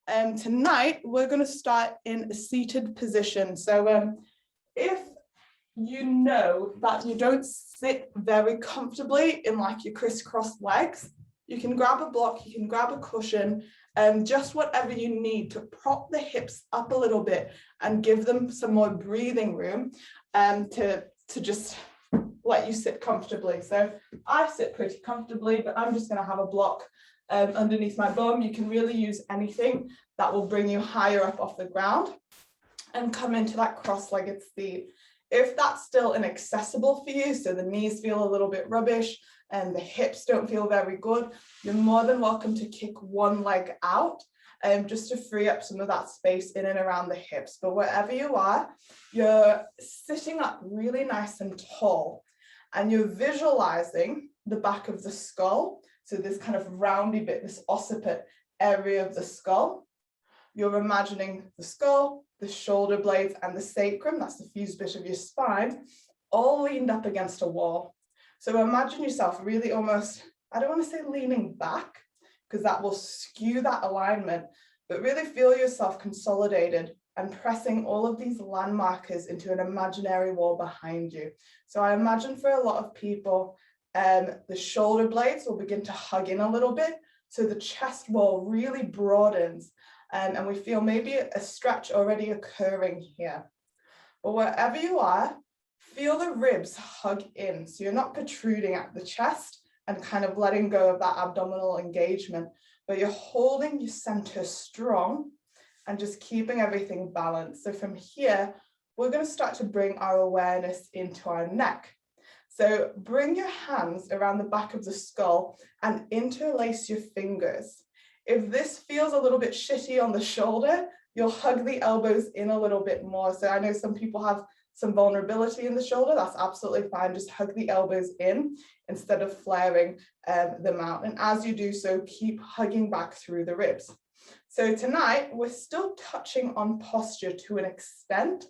Tonight, we're going to start in a seated position. So if you know that you don't sit very comfortably in like your crisscross legs, you can grab a block, you can grab a cushion, just whatever you need to prop the hips up a little bit and give them some more breathing room to just let you sit comfortably. So I sit pretty comfortably, but I'm just going to have a block underneath my bum. You can really use anything that will bring you higher up off the ground and come into that cross-legged seat. If that's still inaccessible for you, so the knees feel a little bit rubbish and the hips don't feel very good, you're more than welcome to kick one leg out just to free up some of that space in and around the hips. But wherever you are, you're sitting up really nice and tall and you're visualizing the back of the skull. So this kind of roundy bit, this occiput area of the skull. You're imagining the skull, the shoulder blades, and the sacrum, that's the fused bit of your spine, all leaned up against a wall. So imagine yourself really almost, I don't want to say leaning back, because that will skew that alignment, but really feel yourself consolidated and pressing all of these landmarkers into an imaginary wall behind you. So I imagine for a lot of people, the shoulder blades will begin to hug in a little bit, so the chest wall really broadens. And we feel maybe a stretch already occurring here. But wherever you are, feel the ribs hug in. So you're not protruding at the chest and kind of letting go of that abdominal engagement, but you're holding your center strong and just keeping everything balanced. So from here, we're going to start to bring our awareness into our neck. So bring your hands around the back of the skull and interlace your fingers. If this feels a little bit shitty on the shoulder, you'll hug the elbows in a little bit more. So I know some people have some vulnerability in the shoulder. That's absolutely fine. Just hug the elbows in instead of flaring them out. And as you do so, keep hugging back through the ribs. So tonight, we're still touching on posture to an extent,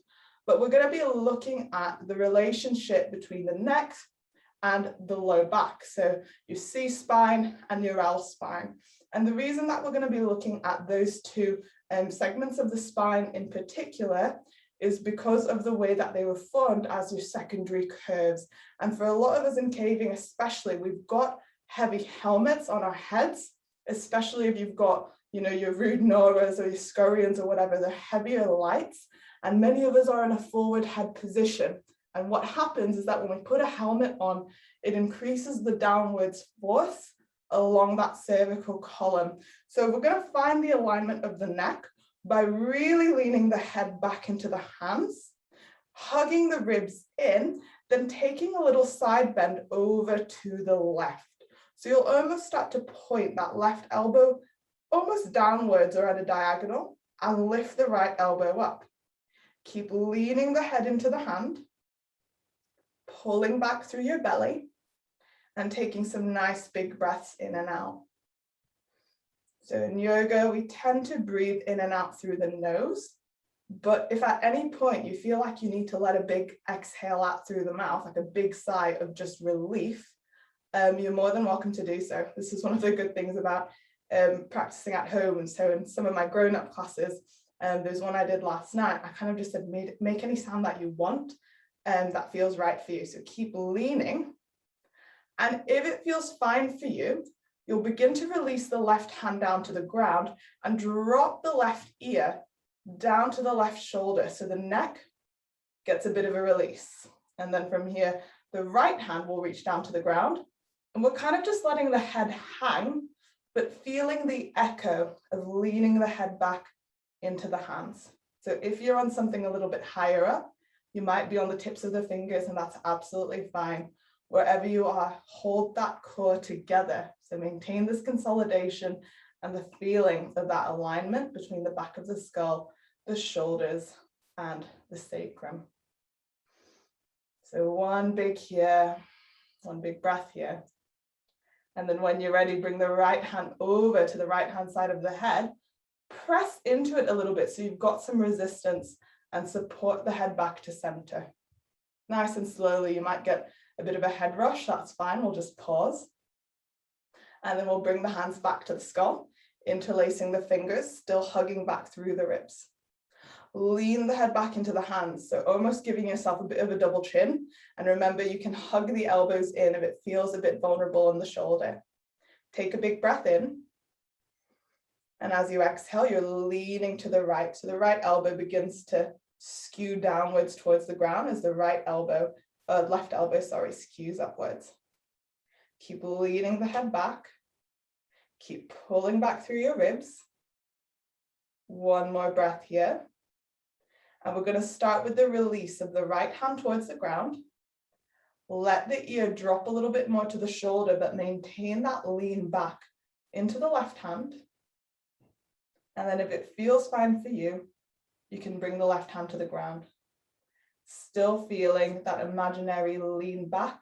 but we're going to be looking at the relationship between the neck and the low back. So your C-spine and your L-spine. And the reason that we're going to be looking at those two segments of the spine in particular is because of the way that they were formed as your secondary curves. And for a lot of us in caving especially, we've got heavy helmets on our heads, especially if you've got, you know, your rude Noras or your scurrions or whatever, they're heavier lights. And many of us are in a forward head position. And what happens is that when we put a helmet on, it increases the downwards force along that cervical column. So we're going to find the alignment of the neck by really leaning the head back into the hands, hugging the ribs in, then taking a little side bend over to the left. So you'll almost start to point that left elbow almost downwards or at a diagonal and lift the right elbow up. Keep leaning the head into the hand, pulling back through your belly, and taking some nice big breaths in and out. So in yoga, we tend to breathe in and out through the nose, but if at any point you feel like you need to let a big exhale out through the mouth, like a big sigh of just relief, you're more than welcome to do so. This is one of the good things about practicing at home. And so in some of my grown-up classes, there's one I did last night, I kind of just said, make any sound that you want that feels right for you. So keep leaning. And if it feels fine for you, you'll begin to release the left hand down to the ground and drop the left ear down to the left shoulder. So the neck gets a bit of a release. And then from here, the right hand will reach down to the ground. And we're kind of just letting the head hang, but feeling the echo of leaning the head back into the hands. So if you're on something a little bit higher up, you might be on the tips of the fingers, and that's absolutely fine. Wherever you are, hold that core together. So maintain this consolidation and the feeling of that alignment between the back of the skull, the shoulders, and the sacrum. So one big here, one big breath here. And then when you're ready, bring the right hand over to the right hand side of the head. Press into it a little bit so you've got some resistance and support the head back to center. Nice and slowly, you might get a bit of a head rush, that's fine, we'll just pause. And then we'll bring the hands back to the skull. interlacing the fingers, still hugging back through the ribs. Lean the head back into the hands, so almost giving yourself a bit of a double chin. And remember, you can hug the elbows in if it feels a bit vulnerable in the shoulder. Take a big breath in. And as you exhale, you're leaning to the right. So the right elbow begins to skew downwards towards the ground as the left elbow, skews upwards. Keep leaning the head back. Keep pulling back through your ribs. One more breath here. And we're going to start with the release of the right hand towards the ground. Let the ear drop a little bit more to the shoulder, but maintain that lean back into the left hand. And then if it feels fine for you, you can bring the left hand to the ground. Still feeling that imaginary lean back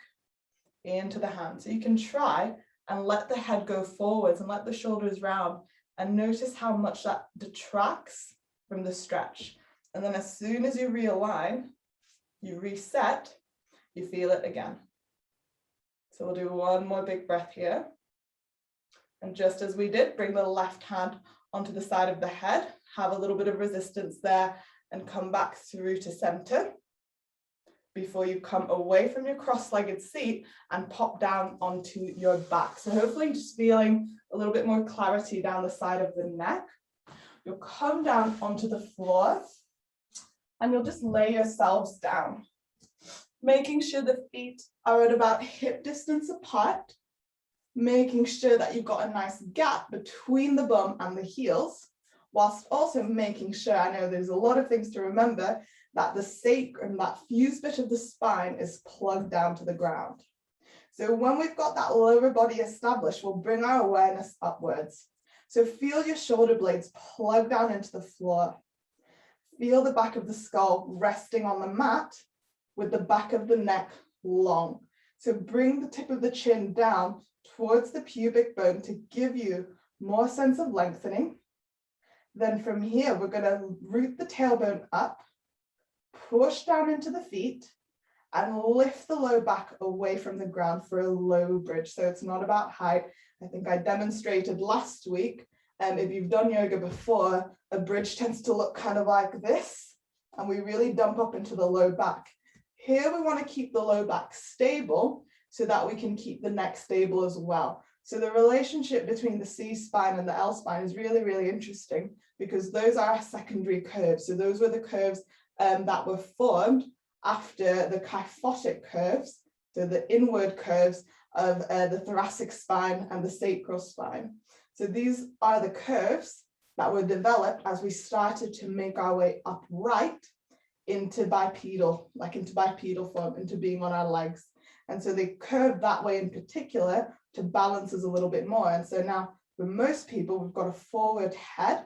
into the hand. So you can try and let the head go forwards and let the shoulders round, and notice how much that detracts from the stretch. And then as soon as you realign, you reset, you feel it again. So we'll do one more big breath here. And just as we did, bring the left hand onto the side of the head, have a little bit of resistance there, and come back through to center before you come away from your cross-legged seat and pop down onto your back. So hopefully just feeling a little bit more clarity down the side of the neck. You'll come down onto the floor and you'll just lay yourselves down, making sure the feet are at about hip distance apart, making sure that you've got a nice gap between the bum and the heels, whilst also making sure, I know there's a lot of things to remember, that the sacrum, that fused bit of the spine, is plugged down to the ground. So when we've got that lower body established, we'll bring our awareness upwards. So feel your shoulder blades plug down into the floor. Feel the back of the skull resting on the mat with the back of the neck long. So bring the tip of the chin down towards the pubic bone to give you more sense of lengthening. Then from here, we're going to root the tailbone up, push down into the feet, and lift the low back away from the ground for a low bridge. So it's not about height. I think I demonstrated last week, and if you've done yoga before, a bridge tends to look kind of like this, and we really dump up into the low back. Here we want to keep the low back stable so that we can keep the neck stable as well. So the relationship between the C spine and the L spine is really, really interesting, because those are our secondary curves. So those were the curves that were formed after the kyphotic curves, so the inward curves of the thoracic spine and the sacral spine. So these are the curves that were developed as we started to make our way upright into bipedal, like into bipedal form, into being on our legs. And so they curve that way in particular to balance us a little bit more. And so now for most people, we've got a forward head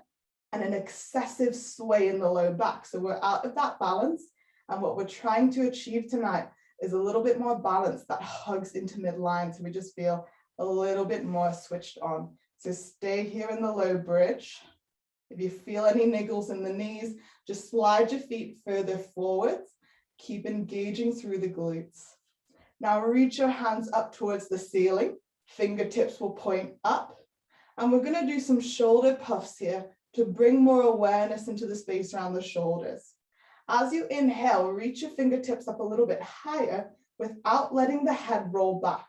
and an excessive sway in the low back. So we're out of that balance. And what we're trying to achieve tonight is a little bit more balance that hugs into midline. So we just feel a little bit more switched on. So stay here in the low bridge. If you feel any niggles in the knees, just slide your feet further forwards. Keep engaging through the glutes. Now reach your hands up towards the ceiling. Fingertips will point up. And we're going to do some shoulder puffs here to bring more awareness into the space around the shoulders. As you inhale, reach your fingertips up a little bit higher without letting the head roll back.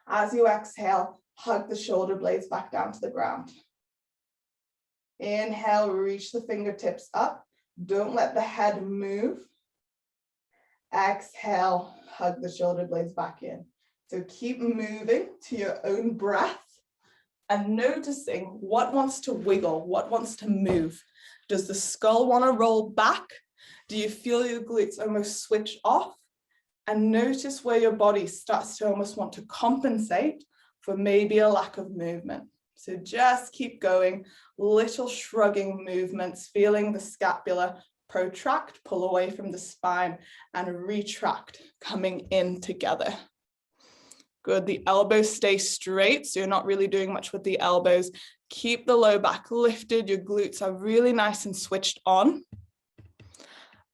As you exhale, hug the shoulder blades back down to the ground. Inhale, reach the fingertips up. Don't let the head move. Exhale, hug the shoulder blades back in. So keep moving to your own breath and noticing what wants to wiggle, what wants to move. Does the skull want to roll back? Do you feel your glutes almost switch off? And notice where your body starts to almost want to compensate for maybe a lack of movement. So just keep going, little shrugging movements, feeling the scapula protract, pull away from the spine, and retract, coming in together. Good, the elbows stay straight, so you're not really doing much with the elbows. Keep the low back lifted, your glutes are really nice and switched on.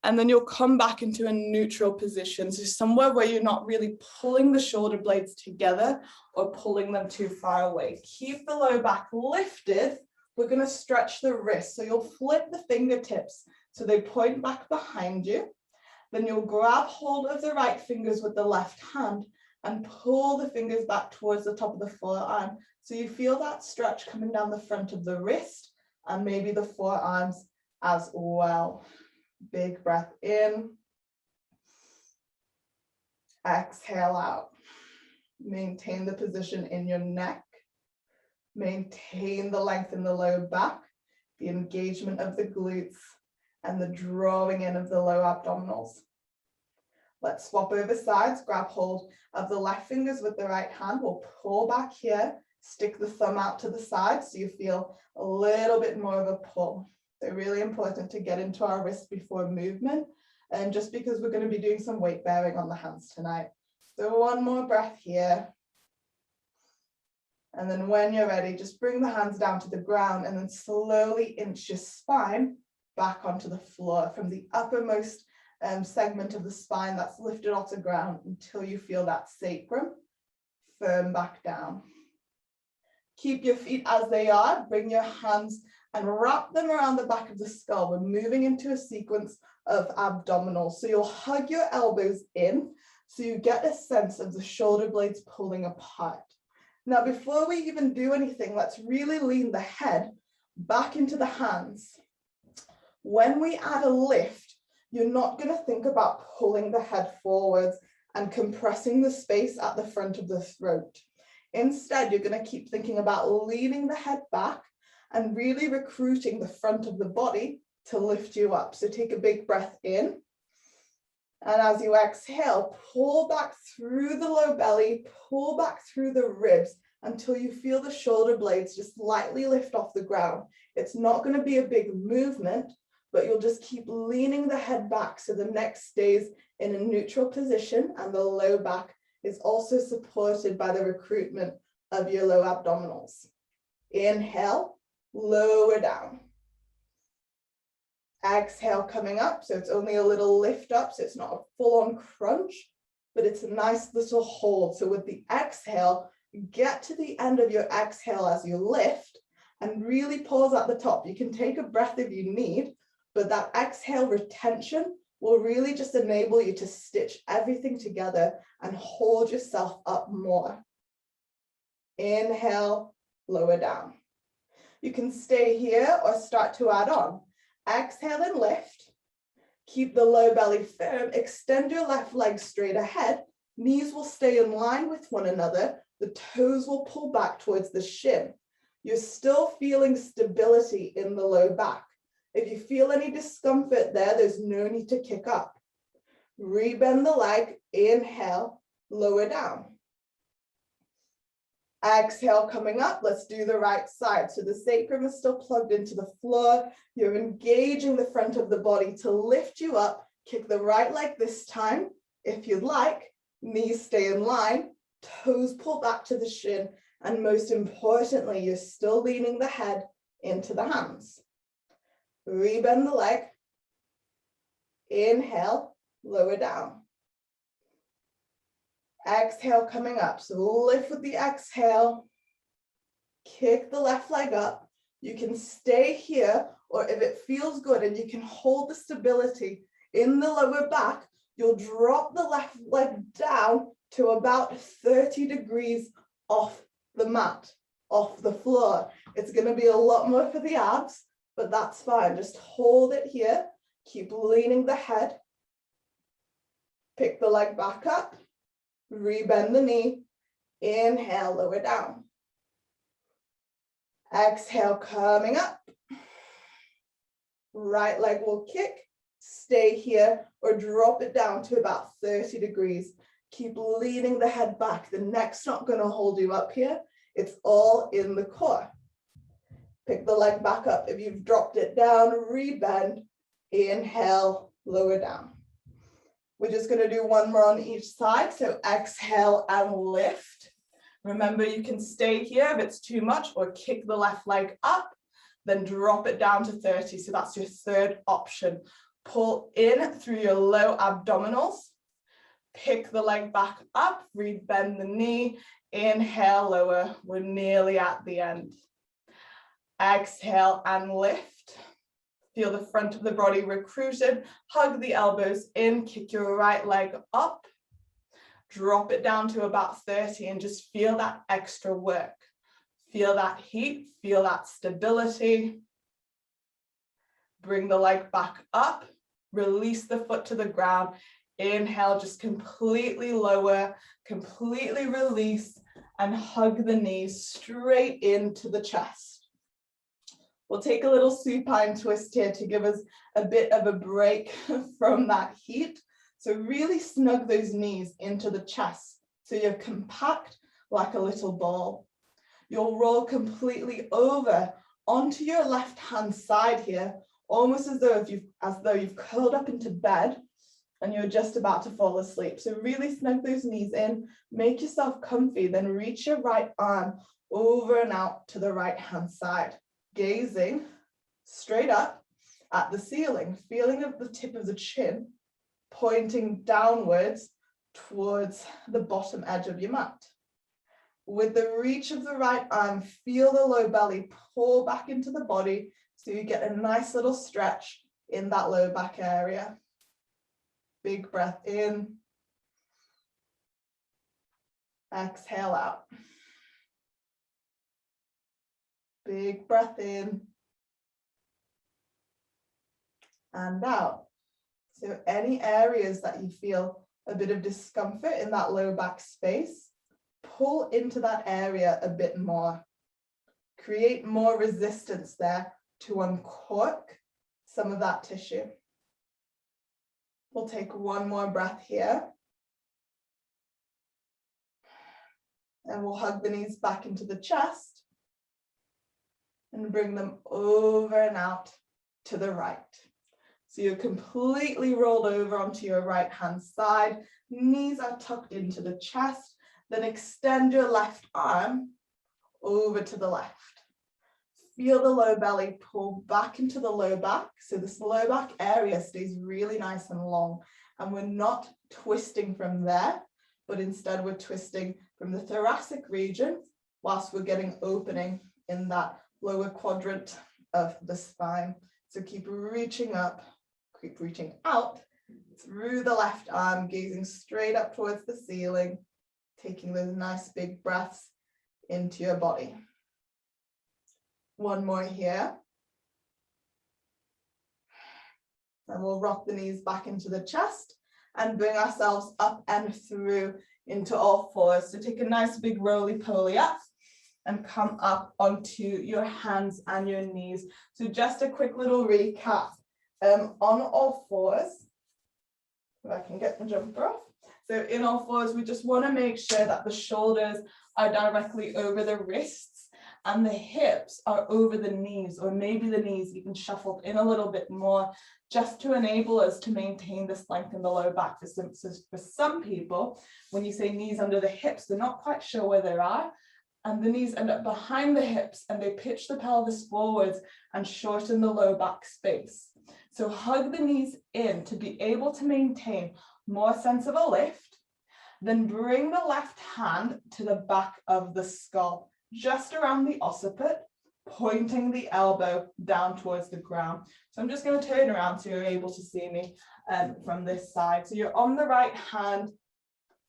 And then you'll come back into a neutral position. So somewhere where you're not really pulling the shoulder blades together or pulling them too far away. Keep the low back lifted. We're going to stretch the wrist. So you'll flip the fingertips so they point back behind you. Then you'll grab hold of the right fingers with the left hand and pull the fingers back towards the top of the forearm. So you feel that stretch coming down the front of the wrist and maybe the forearms as well. Big breath in. Exhale out. Maintain the position in your neck. Maintain the length in the low back, the engagement of the glutes, and the drawing in of the low abdominals. Let's swap over sides. Grab hold of the left fingers with the right hand. We'll pull back here. Stick the thumb out to the side so you feel a little bit more of a pull. They're really important to get into our wrist before movement, and just because we're going to be doing some weight bearing on the hands tonight. So one more breath here. And then when you're ready, just bring the hands down to the ground and then slowly inch your spine back onto the floor from the uppermost segment of the spine that's lifted off the ground until you feel that sacrum firm back down. Keep your feet as they are. Bring your hands and wrap them around the back of the skull. We're moving into a sequence of abdominals. So you'll hug your elbows in so you get a sense of the shoulder blades pulling apart. Now, before we even do anything, let's really lean the head back into the hands. When we add a lift, you're not going to think about pulling the head forwards and compressing the space at the front of the throat. Instead, you're going to keep thinking about leaning the head back and really recruiting the front of the body to lift you up. So take a big breath in. And as you exhale, pull back through the low belly, pull back through the ribs until you feel the shoulder blades just lightly lift off the ground. It's not going to be a big movement, but you'll just keep leaning the head back so the neck stays in a neutral position and the low back is also supported by the recruitment of your low abdominals. Inhale, lower down. Exhale, coming up, so it's only a little lift up, so it's not a full-on crunch, but it's a nice little hold. So with the exhale, get to the end of your exhale as you lift and really pause at the top. You can take a breath if you need, but that exhale retention will really just enable you to stitch everything together and hold yourself up more. Inhale, lower down. You can stay here or start to add on. Exhale and lift. Keep the low belly firm. Extend your left leg straight ahead. Knees will stay in line with one another. The toes will pull back towards the shin. You're still feeling stability in the low back. If you feel any discomfort there, there's no need to kick up. Rebend the leg. Inhale, lower down. Exhale, coming up, let's do the right side. So the sacrum is still plugged into the floor. You're engaging the front of the body to lift you up. Kick the right leg this time. If you'd like, knees stay in line, toes pull back to the shin, and most importantly, you're still leaning the head into the hands. Rebend the leg. Inhale, lower down. Exhale, coming up. So lift with the exhale. Kick the left leg up. You can stay here, or if it feels good and you can hold the stability in the lower back, you'll drop the left leg down to about 30 degrees off the mat, off the floor. It's going to be a lot more for the abs, but that's fine. Just hold it here. Keep leaning the head. Pick the leg back up. Rebend the knee. Inhale, lower down. Exhale, coming up. Right leg will kick. Stay here or drop it down to about 30 degrees. Keep leaning the head back. The neck's not going to hold you up here. It's all in the core. Pick the leg back up. If you've dropped it down, rebend. Inhale, lower down. We're just going to do one more on each side. So exhale and lift. Remember, you can stay here if it's too much, or kick the left leg up, then drop it down to 30. So that's your third option. Pull in through your low abdominals. Pick the leg back up, rebend the knee. Inhale, lower. We're nearly at the end. Exhale and lift. Feel the front of the body recruited. Hug the elbows in, kick your right leg up. Drop it down to about 30 and just feel that extra work. Feel that heat, feel that stability. Bring the leg back up, release the foot to the ground. Inhale, just completely lower, completely release, and hug the knees straight into the chest. We'll take a little supine twist here to give us a bit of a break from that heat. So really snug those knees into the chest so you're compact like a little ball. You'll roll completely over onto your left hand side here, almost as though you've curled up into bed and you're just about to fall asleep. So really snug those knees in, make yourself comfy, then reach your right arm over and out to the right hand side, gazing straight up at the ceiling, feeling of the tip of the chin pointing downwards towards the bottom edge of your mat. With the reach of the right arm, feel the low belly pull back into the body so you get a nice little stretch in that low back area. Big breath in. Exhale out. Big breath in. And out. So any areas that you feel a bit of discomfort in that low back space, pull into that area a bit more. Create more resistance there to uncork some of that tissue. We'll take one more breath here. And we'll hug the knees back into the chest and bring them over and out to the right. So you're completely rolled over onto your right hand side. Knees are tucked into the chest. Then extend your left arm over to the left. Feel the low belly pull back into the low back. So this low back area stays really nice and long. And we're not twisting from there, but instead we're twisting from the thoracic region whilst we're getting opening in that lower quadrant of the spine. So keep reaching up, keep reaching out through the left arm, gazing straight up towards the ceiling, taking those nice big breaths into your body. One more here. And we'll rock the knees back into the chest and bring ourselves up and through into all fours. So take a nice big roly-poly up and come up onto your hands and your knees. So just a quick little recap. On all fours, if I can get the jumper off. So in all fours, we just want to make sure that the shoulders are directly over the wrists and the hips are over the knees, or maybe the knees even shuffled in a little bit more, just to enable us to maintain this length in the low back. For some people, when you say knees under the hips, they're not quite sure where they are, and the knees end up behind the hips and they pitch the pelvis forwards and shorten the low back space. So hug the knees in to be able to maintain more sense of a lift. Then bring the left hand to the back of the skull, just around the occiput, pointing the elbow down towards the ground. So I'm just going to turn around so you're able to see me from this side. So you're on the right hand,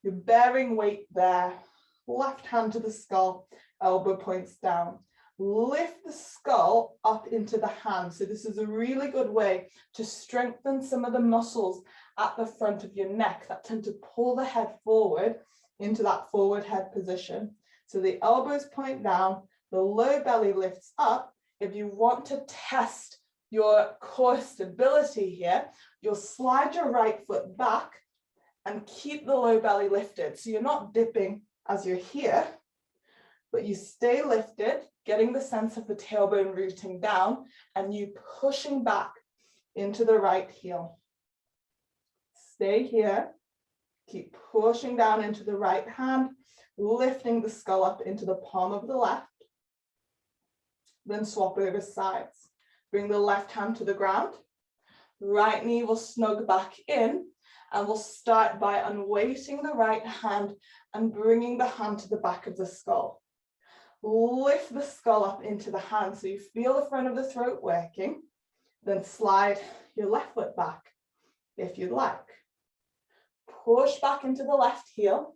you're bearing weight there, left hand to the skull, elbow points down. Lift the skull up into the hand. So this is a really good way to strengthen some of the muscles at the front of your neck that tend to pull the head forward into that forward head position. So the elbows point down, the low belly lifts up. If you want to test your core stability here, you'll slide your right foot back and keep the low belly lifted. So you're not dipping as you're here, but you stay lifted, getting the sense of the tailbone rooting down and you pushing back into the right heel. Stay here, keep pushing down into the right hand, lifting the skull up into the palm of the left. Then swap over sides. Bring the left hand to the ground, Right knee will snug back in, and we'll start by unweighting the right hand and bringing the hand to the back of the skull. Lift the skull up into the hand so you feel the front of the throat working. Then slide your left foot back if you'd like. Push back into the left heel.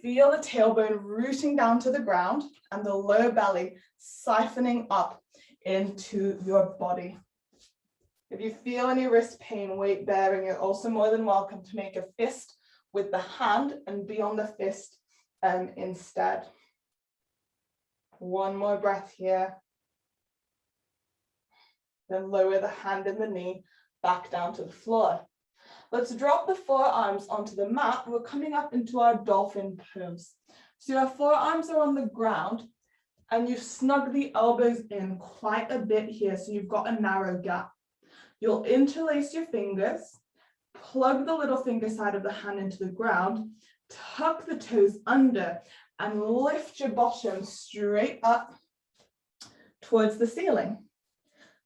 Feel the tailbone rooting down to the ground and the lower belly siphoning up into your body. If you feel any wrist pain, weight bearing, you're also more than welcome to make a fist with the hand and be on the fist instead. One more breath here. Then lower the hand and the knee back down to the floor. Let's drop the forearms onto the mat. We're coming up into our dolphin pose. So your forearms are on the ground and you've snugged the elbows in quite a bit here, so you've got a narrow gap. You'll interlace your fingers, plug the little finger side of the hand into the ground, tuck the toes under, and lift your bottom straight up towards the ceiling.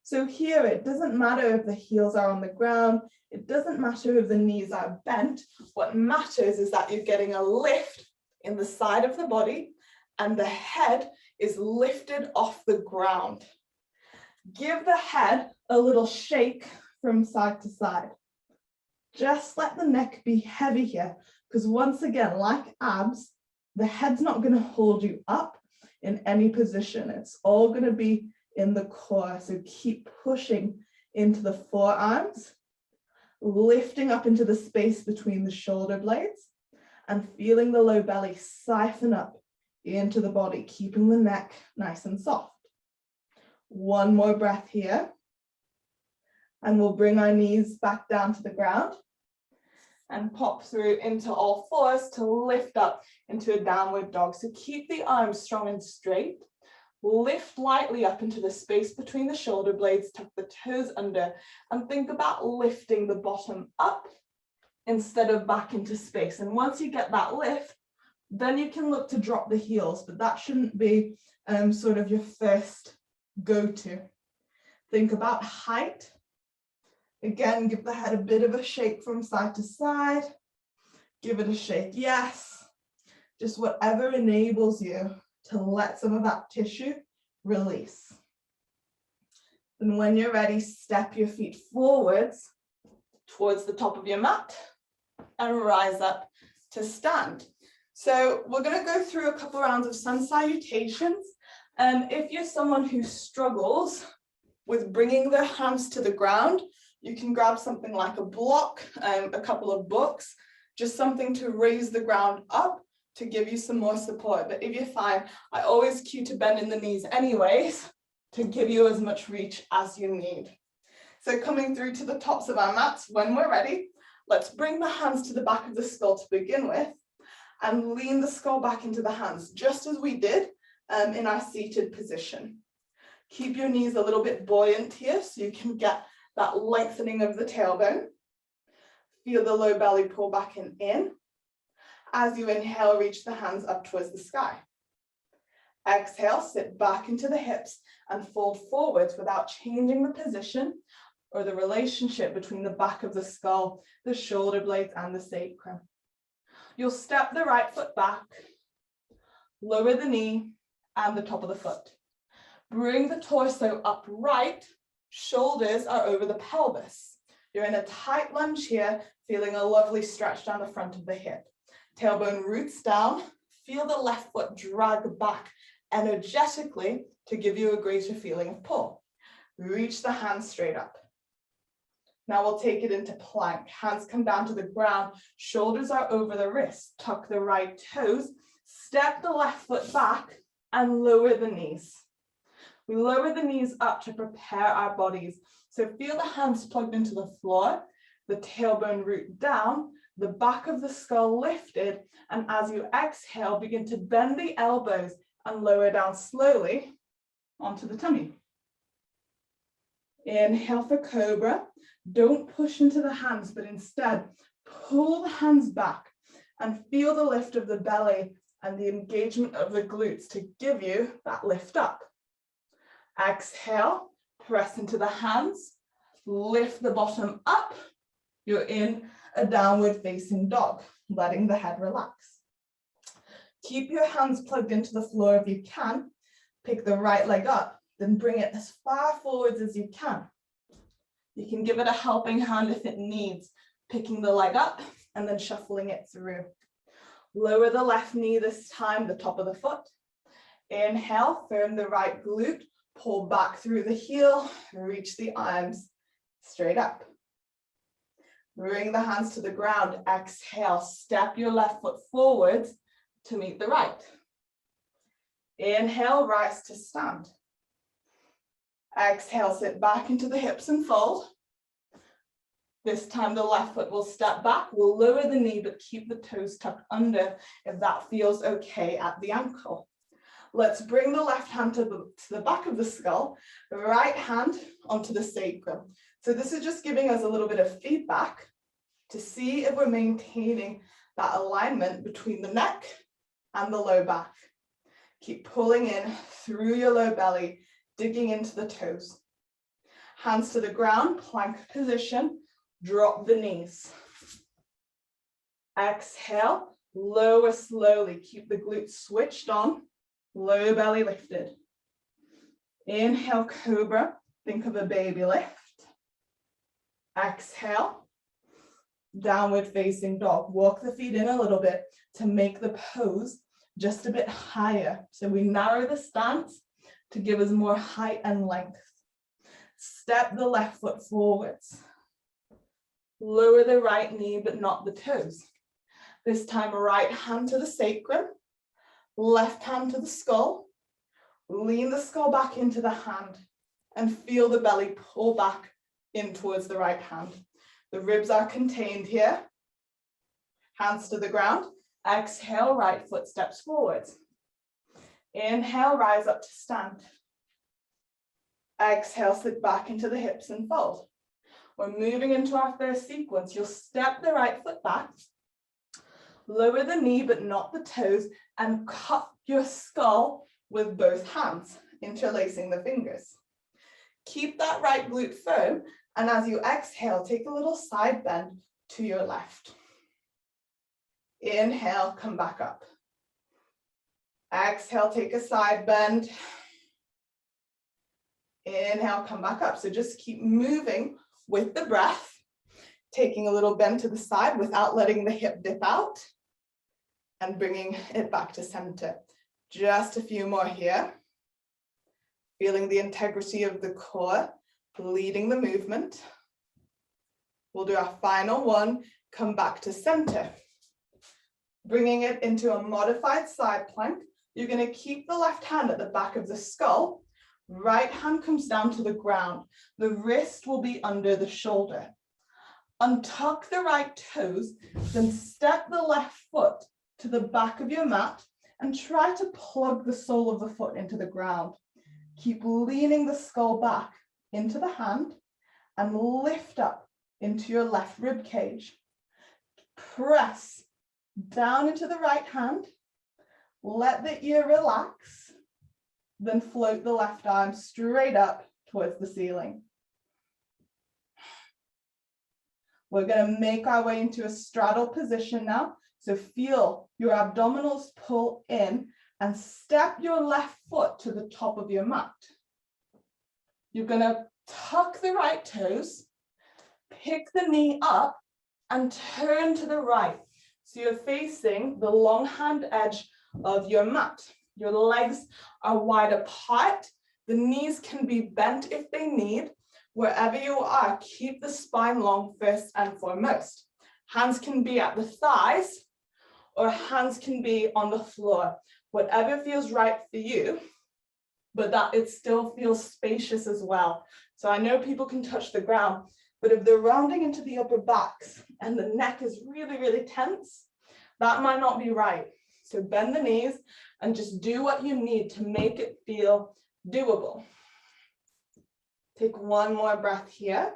So here, it doesn't matter if the heels are on the ground, it doesn't matter if the knees are bent. What matters is that you're getting a lift in the side of the body and the head is lifted off the ground. Give the head a little shake from side to side. Just let the neck be heavy here, because once again, like abs, the head's not going to hold you up in any position. It's all going to be in the core. So keep pushing into the forearms, lifting up into the space between the shoulder blades and feeling the low belly siphon up into the body, keeping the neck nice and soft. One more breath here. And we'll bring our knees back down to the ground and pop through into all fours to lift up into a downward dog. So keep the arms strong and straight. Lift lightly up into the space between the shoulder blades, tuck the toes under, and think about lifting the bottom up instead of back into space. And once you get that lift, then you can look to drop the heels, but that shouldn't be sort of your first go-to. Think about height. Again, give the head a bit of a shake from side to side. Give it a shake, yes. Just whatever enables you to let some of that tissue release. And when you're ready, step your feet forwards towards the top of your mat and rise up to stand. So we're going to go through a couple rounds of sun salutations. If you're someone who struggles with bringing their hands to the ground, you can grab something like a block, a couple of books, just something to raise the ground up to give you some more support. But if you're fine, I always cue to bend in the knees anyways to give you as much reach as you need. So coming through to the tops of our mats, when we're ready, let's bring the hands to the back of the skull to begin with and lean the skull back into the hands, just as we did in our seated position. Keep your knees a little bit buoyant here so you can get that lengthening of the tailbone. Feel the low belly pull back and in. As you inhale, reach the hands up towards the sky. Exhale, sit back into the hips and fold forwards without changing the position or the relationship between the back of the skull, the shoulder blades, and the sacrum. You'll step the right foot back, lower the knee and the top of the foot. Bring the torso upright, shoulders are over the pelvis. You're in a tight lunge here, feeling a lovely stretch down the front of the hip. Tailbone roots down, feel the left foot drag back energetically to give you a greater feeling of pull. Reach the hands straight up. Now we'll take it into plank. Hands come down to the ground, shoulders are over the wrists. Tuck the right toes, step the left foot back and lower the knees. We lower the knees up to prepare our bodies. So feel the hands plugged into the floor, the tailbone root down, the back of the skull lifted, and as you exhale, begin to bend the elbows and lower down slowly onto the tummy. Inhale for cobra. Don't push into the hands, but instead pull the hands back and feel the lift of the belly and the engagement of the glutes to give you that lift up. Exhale, press into the hands, lift the bottom up. You're in a downward facing dog, letting the head relax. Keep your hands plugged into the floor if you can. Pick the right leg up, then bring it as far forwards as you can. You can give it a helping hand if it needs, picking the leg up and then shuffling it through. Lower the left knee this time, the top of the foot. Inhale, firm the right glute, pull back through the heel, reach the arms straight up. Bring the hands to the ground. Exhale, step your left foot forwards to meet the right. Inhale, rise to stand. Exhale, sit back into the hips and fold. This time the left foot will step back, we'll lower the knee, but keep the toes tucked under if that feels okay at the ankle. Let's bring the left hand to the back of the skull, the right hand onto the sacrum. So this is just giving us a little bit of feedback to see if we're maintaining that alignment between the neck and the low back. Keep pulling in through your low belly, digging into the toes. Hands to the ground, plank position, drop the knees. Exhale, lower slowly, keep the glutes switched on, low belly lifted. Inhale, cobra, think of a baby lift. Exhale, downward facing dog. Walk the feet in a little bit to make the pose just a bit higher. So we narrow the stance to give us more height and length. Step the left foot forwards. Lower the right knee, but not the toes. This time, right hand to the sacrum, left hand to the skull. Lean the skull back into the hand and feel the belly pull back in towards the right hand. The ribs are contained here. Hands to the ground. Exhale, right foot steps forwards. Inhale, rise up to stand. Exhale, sit back into the hips and fold. We're moving into our first sequence. You'll step the right foot back, lower the knee but not the toes, and cup your skull with both hands, interlacing the fingers. Keep that right glute firm, and as you exhale, take a little side bend to your left. Inhale, come back up. Exhale, take a side bend. Inhale, come back up. So just keep moving with the breath, taking a little bend to the side without letting the hip dip out and bringing it back to center. Just a few more here. Feeling the integrity of the core, leading the movement. We'll do our final one, come back to center. Bringing it into a modified side plank. You're going to keep the left hand at the back of the skull. Right hand comes down to the ground. The wrist will be under the shoulder. Untuck the right toes, then step the left foot to the back of your mat and try to plug the sole of the foot into the ground. Keep leaning the skull back into the hand and lift up into your left rib cage. Press down into the right hand. Let the ear relax. Then float the left arm straight up towards the ceiling. We're going to make our way into a straddle position now. So feel your abdominals pull in and step your left foot to the top of your mat. You're going to tuck the right toes, pick the knee up and turn to the right. So you're facing the long hand edge of your mat. Your legs are wide apart. The knees can be bent if they need. Wherever you are, keep the spine long first and foremost. Hands can be at the thighs or hands can be on the floor. Whatever feels right for you, but that it still feels spacious as well. So I know people can touch the ground, but if they're rounding into the upper backs and the neck is really, really tense, that might not be right. So bend the knees and just do what you need to make it feel doable. Take one more breath here.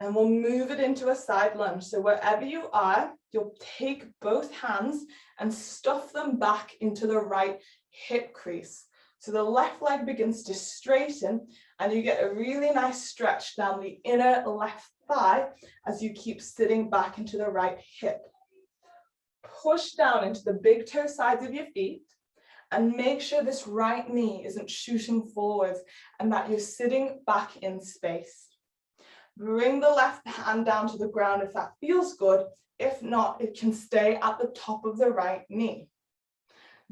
And we'll move it into a side lunge. So wherever you are, you'll take both hands and stuff them back into the right hip crease. So the left leg begins to straighten and you get a really nice stretch down the inner left thigh as you keep sitting back into the right hip. Push down into the big toe sides of your feet and make sure this right knee isn't shooting forwards and that you're sitting back in space. Bring the left hand down to the ground if that feels good. If not, it can stay at the top of the right knee.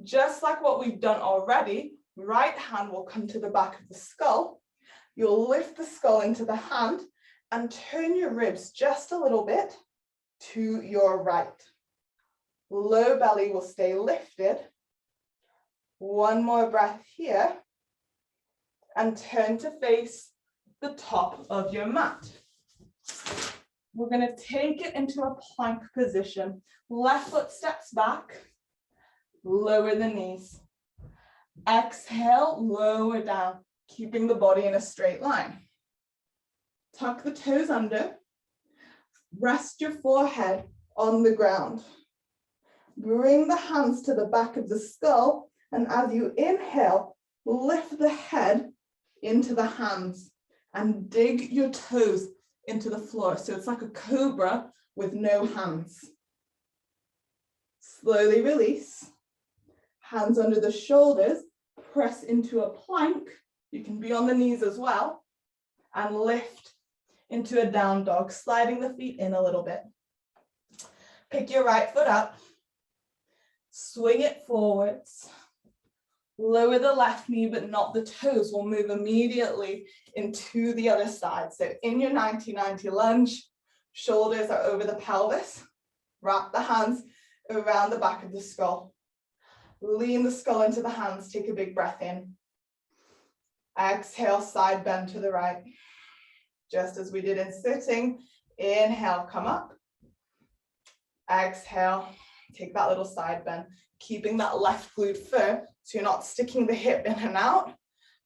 Just like what we've done already, right hand will come to the back of the skull. You'll lift the skull into the hand and turn your ribs just a little bit to your right. Low belly will stay lifted. One more breath here and turn to face the top of your mat. We're going to take it into a plank position. Left foot steps back, lower the knees. Exhale, lower down, keeping the body in a straight line. Tuck the toes under. Rest your forehead on the ground. Bring the hands to the back of the skull, and as you inhale, lift the head into the hands and dig your toes into the floor. So it's like a cobra with no hands. Slowly release. Hands under the shoulders, press into a plank. You can be on the knees as well, and lift into a down dog, sliding the feet in a little bit. Pick your right foot up, swing it forwards, lower the left knee, but not the toes. We'll move immediately into the other side. So in your 90-90 lunge, shoulders are over the pelvis, wrap the hands around the back of the skull. Lean the skull into the hands, take a big breath in. Exhale, side bend to the right. Just as we did in sitting, inhale, come up. Exhale, take that little side bend, keeping that left glute firm so you're not sticking the hip in and out,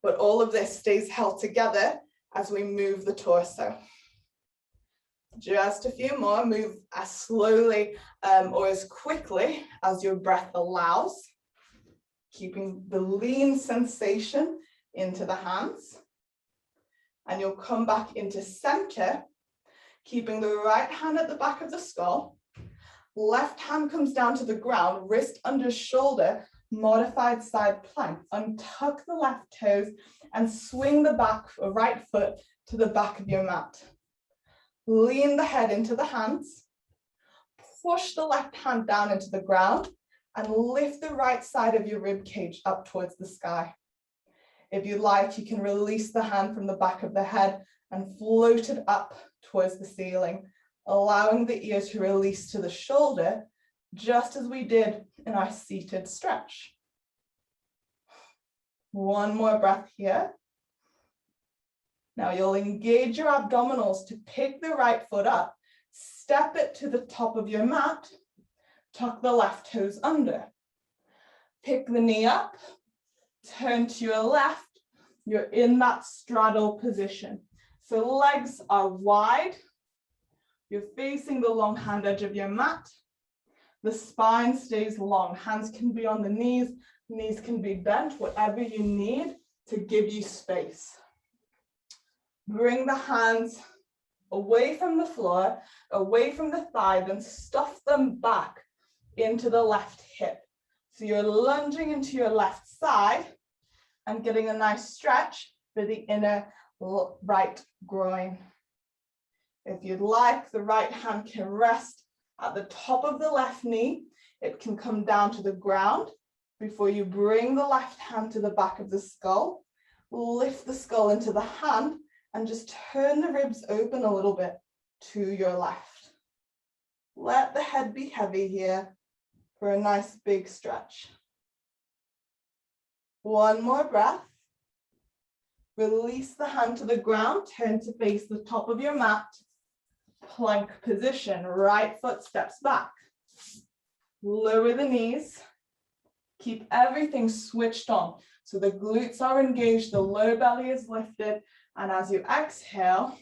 but all of this stays held together as we move the torso. Just a few more, move as slowly or as quickly as your breath allows, keeping the lean sensation into the hands. And you'll come back into center, keeping the right hand at the back of the skull. Left hand comes down to the ground, wrist under shoulder, modified side plank. Untuck the left toes and swing the right foot to the back of your mat. Lean the head into the hands. Push the left hand down into the ground and lift the right side of your rib cage up towards the sky. If you like, you can release the hand from the back of the head and float it up towards the ceiling, allowing the ear to release to the shoulder, just as we did in our seated stretch. One more breath here. Now you'll engage your abdominals to pick the right foot up, step it to the top of your mat, tuck the left toes under. Pick the knee up, turn to your left, you're in that straddle position. So legs are wide, you're facing the long hand edge of your mat, the spine stays long, hands can be on the knees can be bent, whatever you need to give you space. Bring the hands away from the floor, away from the thigh, then stuff them back into the left hip. So you're lunging into your left side and getting a nice stretch for the inner right groin. If you'd like, the right hand can rest at the top of the left knee. It can come down to the ground before you bring the left hand to the back of the skull. Lift the skull into the hand and just turn the ribs open a little bit to your left. Let the head be heavy here for a nice big stretch. One more breath. Release the hand to the ground, turn to face the top of your mat. Plank position, right foot steps back. Lower the knees. Keep everything switched on. So the glutes are engaged, the low belly is lifted, and as you exhale,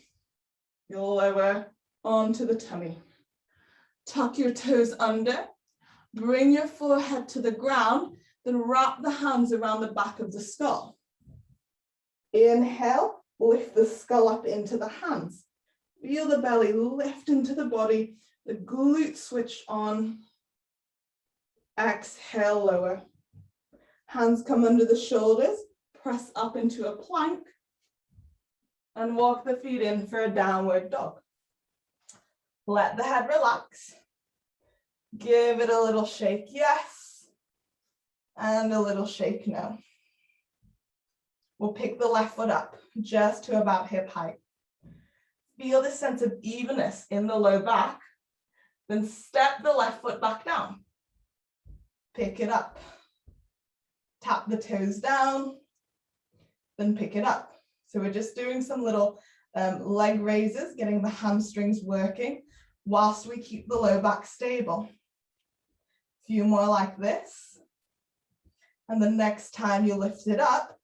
you'll lower onto the tummy. Tuck your toes under, bring your forehead to the ground, Then wrap the hands around the back of the skull. Inhale, lift the skull up into the hands. Feel the belly lift into the body, the glutes switch on. Exhale, lower. Hands come under the shoulders, press up into a plank, and walk the feet in for a downward dog. Let the head relax. Give it a little shake, yes, and a little shake, no. We'll pick the left foot up just to about hip height. Feel this sense of evenness in the low back, then step the left foot back down. Pick it up. Tap the toes down, then pick it up. So we're just doing some little leg raises, getting the hamstrings working whilst we keep the low back stable. A few more like this. And the next time you lift it up,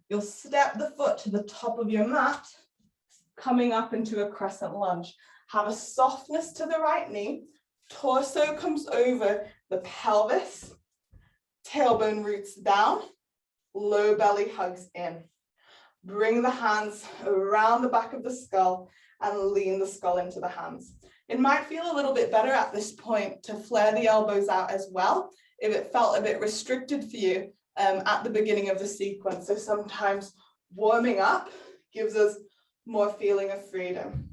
you'll step the foot to the top of your mat, coming up into a crescent lunge. Have a softness to the right knee. Torso comes over the pelvis. Tailbone roots down. Low belly hugs in. Bring the hands around the back of the skull and lean the skull into the hands. It might feel a little bit better at this point to flare the elbows out as well, if it felt a bit restricted for you at the beginning of the sequence. So sometimes warming up gives us more feeling of freedom.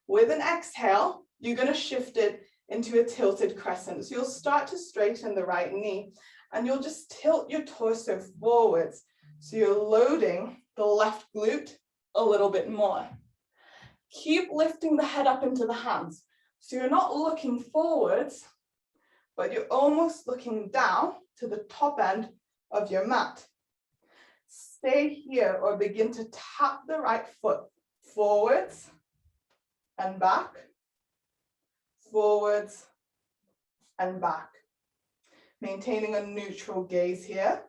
With an exhale, you're going to shift it into a tilted crescent. So you'll start to straighten the right knee and you'll just tilt your torso forwards. So you're loading the left glute a little bit more. Keep lifting the head up into the hands. So you're not looking forwards, but you're almost looking down to the top end of your mat. Stay here or begin to tap the right foot forwards and back, forwards and back. Maintaining a neutral gaze here,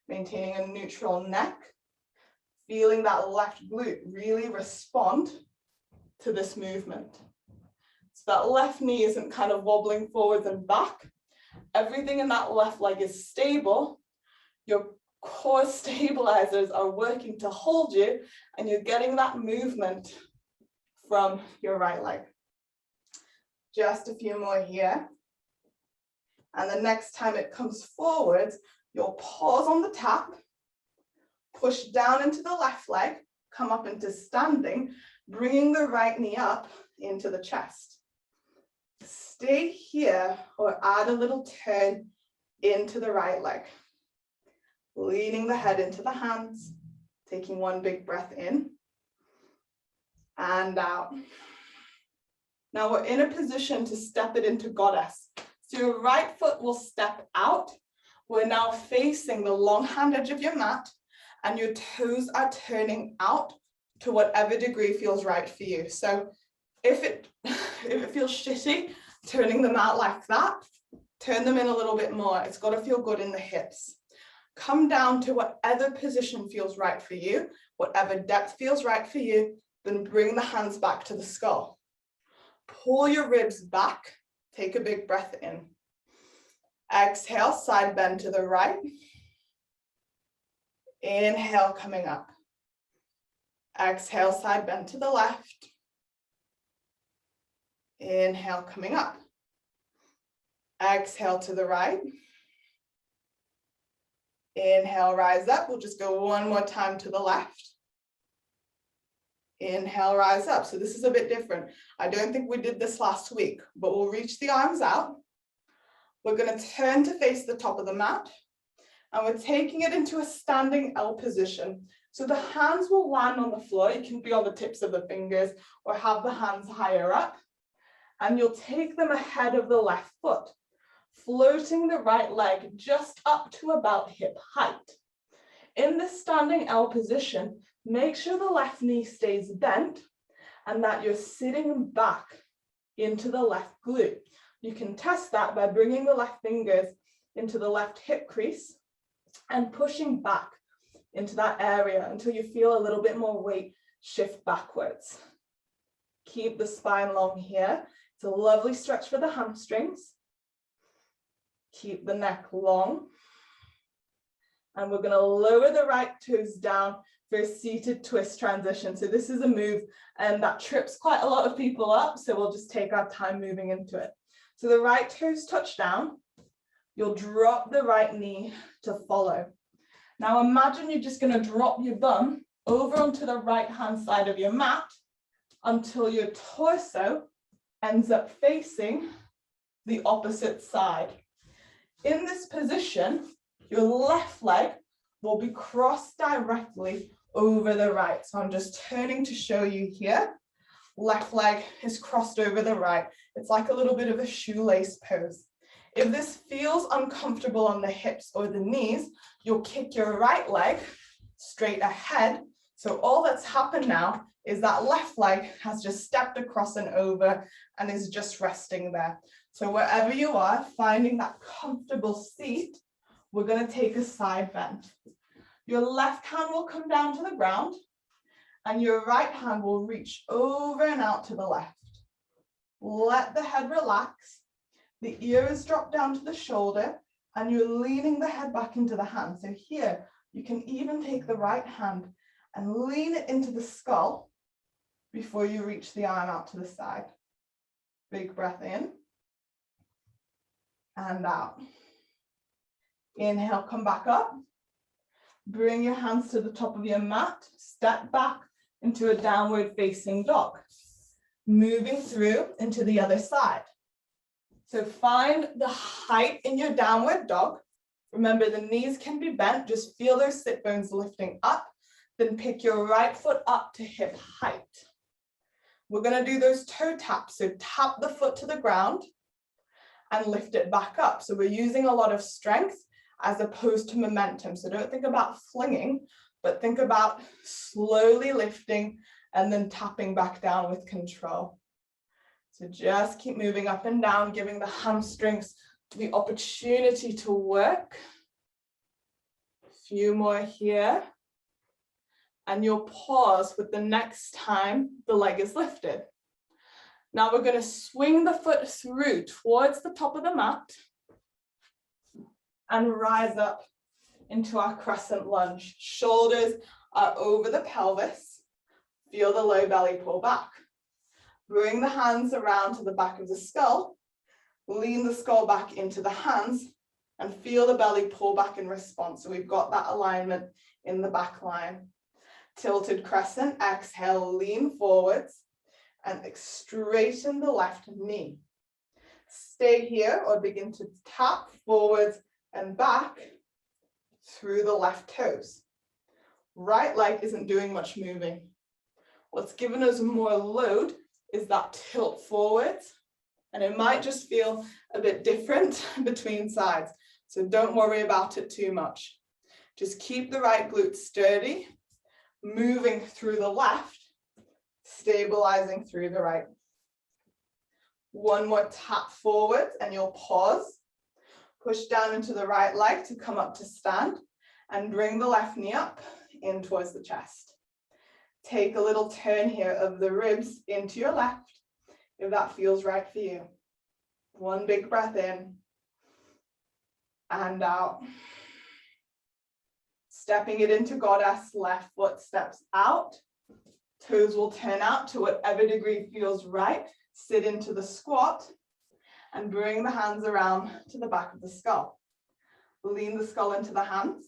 maintaining a neutral neck, feeling that left glute really respond to this movement. So that left knee isn't kind of wobbling forwards and back. Everything in that left leg is stable. Your core stabilizers are working to hold you, and you're getting that movement from your right leg. Just a few more here. And the next time it comes forwards, you'll pause on the tap, push down into the left leg, come up into standing, bringing the right knee up into the chest. Stay here or add a little turn into the right leg. Leaning the head into the hands, taking one big breath in and out. Now we're in a position to step it into goddess. So your right foot will step out. We're now facing the long hand edge of your mat and your toes are turning out to whatever degree feels right for you. So if it feels shitty turning them out like that, turn them in a little bit more. It's got to feel good in the hips. Come down to whatever position feels right for you, whatever depth feels right for you, then bring the hands back to the skull. Pull your ribs back, take a big breath in. Exhale, side bend to the right. Inhale, coming up. Exhale, side bend to the left. Inhale, coming up. Exhale to the right. Inhale, rise up. We'll just go one more time to the left. Inhale, rise up. So this is a bit different. I don't think we did this last week, but we'll reach the arms out. We're going to turn to face the top of the mat. And we're taking it into a standing L position. So the hands will land on the floor. You can be on the tips of the fingers or have the hands higher up. And you'll take them ahead of the left foot, floating the right leg just up to about hip height. In this standing L position, make sure the left knee stays bent and that you're sitting back into the left glute. You can test that by bringing the left fingers into the left hip crease and pushing back into that area until you feel a little bit more weight shift backwards. Keep the spine long here. It's a lovely stretch for the hamstrings. Keep the neck long. And we're going to lower the right toes down for a seated twist transition. So this is a move that trips quite a lot of people up. So we'll just take our time moving into it. So the right toes touch down. You'll drop the right knee to follow. Now imagine you're just going to drop your bum over onto the right hand side of your mat until your torso ends up facing the opposite side. In this position, your left leg will be crossed directly over the right. So I'm just turning to show you here. Left leg is crossed over the right. It's like a little bit of a shoelace pose. If this feels uncomfortable on the hips or the knees, you'll kick your right leg straight ahead. So all that's happened now is that left leg has just stepped across and over and is just resting there. So wherever you are, finding that comfortable seat, we're going to take a side bend. Your left hand will come down to the ground and your right hand will reach over and out to the left. Let the head relax. The ear is dropped down to the shoulder and you're leaning the head back into the hand. So here, you can even take the right hand and lean it into the skull before you reach the arm out to the side. Big breath in and out. Inhale, come back up. Bring your hands to the top of your mat. Step back into a downward facing dog. Moving through into the other side. So find the height in your downward dog. Remember, the knees can be bent. Just feel those sit bones lifting up. Then pick your right foot up to hip height. We're going to do those toe taps. So tap the foot to the ground and lift it back up. So we're using a lot of strength as opposed to momentum. So don't think about flinging, but think about slowly lifting and then tapping back down with control. So just keep moving up and down, giving the hamstrings the opportunity to work. A few more here. And you'll pause with the next time the leg is lifted. Now we're going to swing the foot through towards the top of the mat and rise up into our crescent lunge. Shoulders are over the pelvis. Feel the low belly pull back. Bring the hands around to the back of the skull. Lean the skull back into the hands and feel the belly pull back in response. So we've got that alignment in the back line. Tilted crescent, exhale, lean forwards and straighten the left knee. Stay here or begin to tap forwards and back through the left toes. Right leg isn't doing much moving. What's given us more load is that tilt forwards, and it might just feel a bit different between sides. So don't worry about it too much. Just keep the right glute sturdy, moving through the left, stabilizing through the right. One more tap forward and you'll pause. Push down into the right leg to come up to stand and bring the left knee up in towards the chest. Take a little turn here of the ribs into your left if that feels right for you. One big breath in and out. Stepping it into goddess, left foot steps out. Toes will turn out to whatever degree feels right. Sit into the squat and bring the hands around to the back of the skull. Lean the skull into the hands.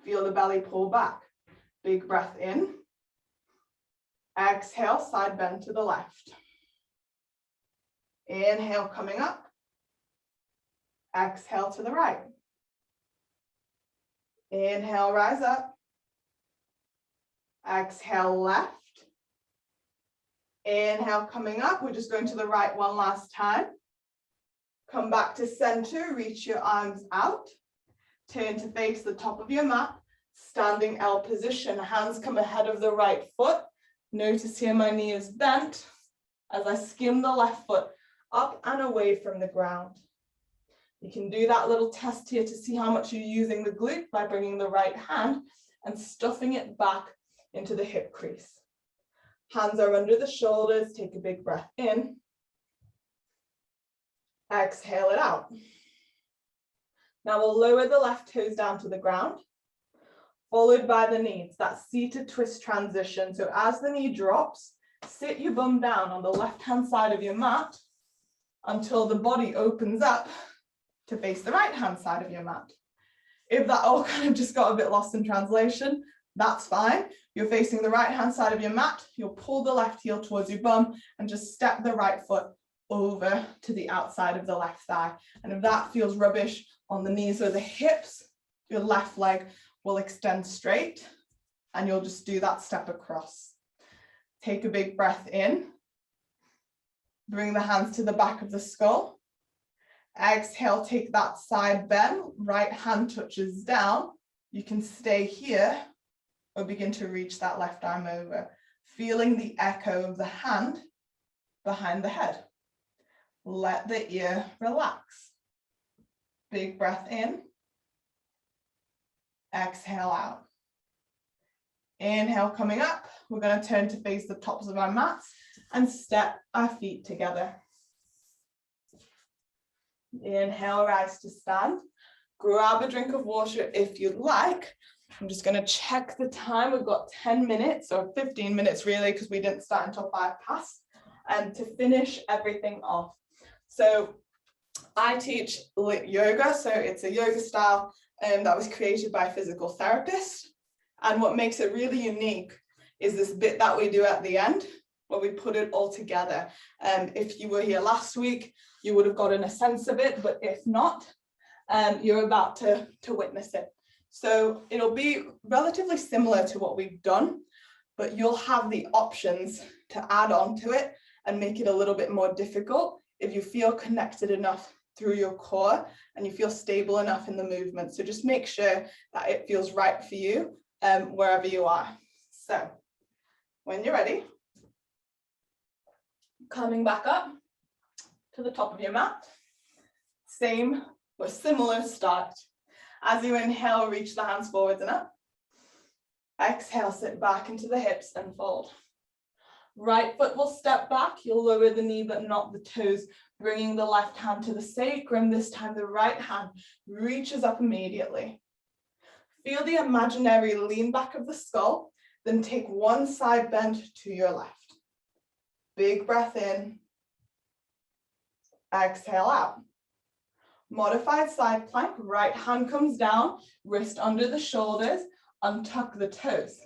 Feel the belly pull back. Big breath in. Exhale, side bend to the left. Inhale, coming up. Exhale to the right. Inhale, rise up. Exhale, left. Inhale, coming up. We're just going to the right one last time. Come back to center, reach your arms out. Turn to face the top of your mat. Standing L position. Hands come ahead of the right foot. Notice here my knee is bent as I skim the left foot up and away from the ground. You can do that little test here to see how much you're using the glute by bringing the right hand and stuffing it back into the hip crease. Hands are under the shoulders. Take a big breath in. Exhale it out. Now we'll lower the left toes down to the ground. followed by the knees, that seated twist transition. So as the knee drops, sit your bum down on the left-hand side of your mat until the body opens up to face the right-hand side of your mat. If that all kind of just got a bit lost in translation, that's fine. You're facing the right-hand side of your mat. You'll pull the left heel towards your bum and just step the right foot over to the outside of the left thigh. And if that feels rubbish on the knees or the hips, your left leg will extend straight and you'll just do that step across. Take a big breath in. Bring the hands to the back of the skull. Exhale, take that side bend. Right hand touches down. You can stay here or begin to reach that left arm over, feeling the echo of the hand behind the head. Let the ear relax. Big breath in. Exhale out. Inhale, coming up. We're going to turn to face the tops of our mats and step our feet together. Inhale, rise to stand. Grab a drink of water if you'd like. I'm just going to check the time. We've got 10 minutes or 15 minutes really, because we didn't start until 5:15, and to finish everything off. So I teach yoga, so it's a yoga style that was created by a physical therapist. And what makes it really unique is this bit that we do at the end, where we put it all together. If you were here last week, you would have gotten a sense of it, but if not, you're about to witness it. So it'll be relatively similar to what we've done, but you'll have the options to add on to it and make it a little bit more difficult if you feel connected enough through your core and you feel stable enough in the movement. So just make sure that it feels right for you wherever you are. So when you're ready, coming back up to the top of your mat, same or similar start. As you inhale, reach the hands forwards and up. Exhale, sit back into the hips and fold. Right foot will step back. You'll lower the knee, but not the toes, bringing the left hand to the sacrum. This time, the right hand reaches up immediately. Feel the imaginary lean back of the skull, then take one side bend to your left. Big breath in. Exhale out. Modified side plank, right hand comes down, wrist under the shoulders, untuck the toes.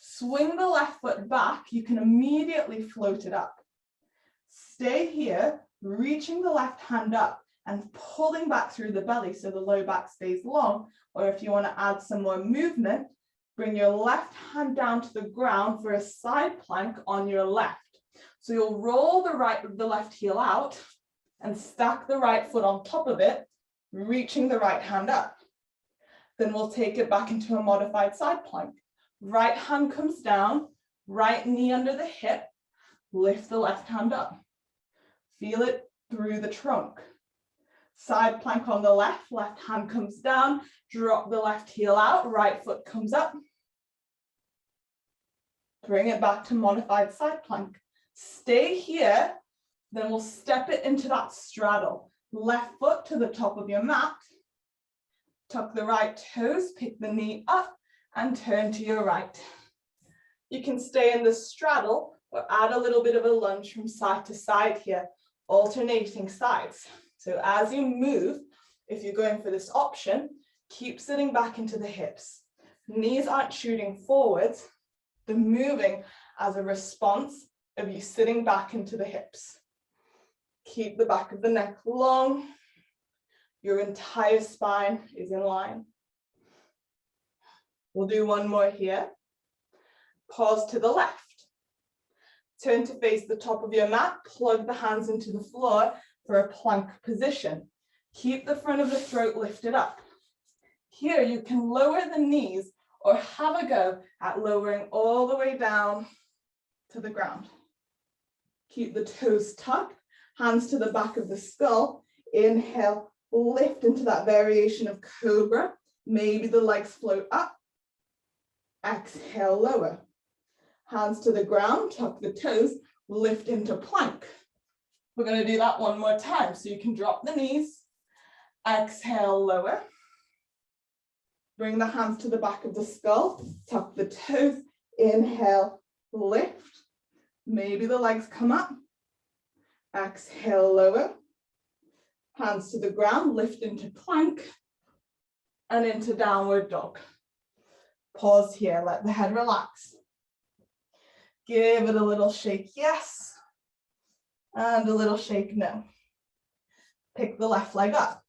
Swing the left foot back, you can immediately float it up. Stay here, reaching the left hand up and pulling back through the belly so the low back stays long, or if you want to add some more movement, bring your left hand down to the ground for a side plank on your left. So you'll roll the left heel out and stack the right foot on top of it, reaching the right hand up. Then we'll take it back into a modified side plank. Right hand comes down, right knee under the hip, lift the left hand up. Feel it through the trunk. Side plank on the left hand comes down, drop the left heel out, right foot comes up. Bring it back to modified side plank. Stay here. Then we'll step it into that straddle. Left foot to the top of your mat. Tuck the right toes, pick the knee up and turn to your right. You can stay in the straddle or add a little bit of a lunge from side to side here, alternating sides. So as you move, if you're going for this option, keep sitting back into the hips. Knees aren't shooting forwards, they're moving as a response of you sitting back into the hips. Keep the back of the neck long. Your entire spine is in line. We'll do one more here. Pause to the left. Turn to face the top of your mat. Plug the hands into the floor for a plank position. Keep the front of the throat lifted up. Here you can lower the knees or have a go at lowering all the way down to the ground. Keep the toes tucked. Hands to the back of the skull. Inhale, lift into that variation of cobra. Maybe the legs float up. Exhale, lower. Hands to the ground, tuck the toes, lift into plank. We're going to do that one more time. So you can drop the knees. Exhale, lower. Bring the hands to the back of the skull, tuck the toes, inhale, lift. Maybe the legs come up. Exhale, lower. Hands to the ground, lift into plank and into downward dog. Pause here, let the head relax. Give it a little shake, yes. And a little shake, no. Pick the left leg up.